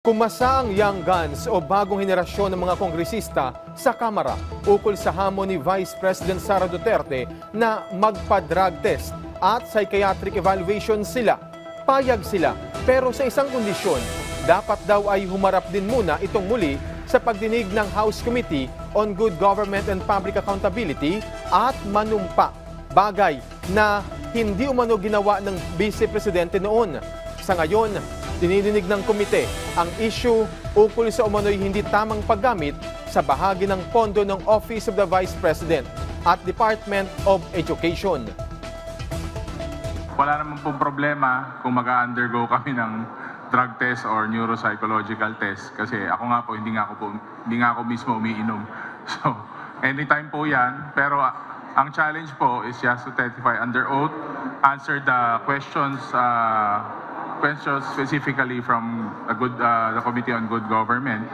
Kumasa ang Young Guns o bagong henerasyon ng mga kongresista sa Kamara ukol sa hamon ni Vice President Sara Duterte na magpa-drug test at psychiatric evaluation sila. Payag sila pero sa isang kondisyon, dapat daw ay humarap din muna itong muli sa pagdinig ng House Committee on Good Government and Public Accountability at manumpa. Bagay na hindi umano ginawa ng Vice Presidente noon. Sa ngayon, dinidinig ng komite ang issue ukol sa umano'y hindi tamang paggamit sa bahagi ng pondo ng Office of the Vice President at Department of Education. Wala naman pong problema kung mag-undergo kami ng drug test or neuropsychological test kasi ako nga po hindi nga ako mismo umiinom. So, anytime po 'yan, pero ang challenge po is just to testify under oath, answer the questions specifically from the Committee on Good Government.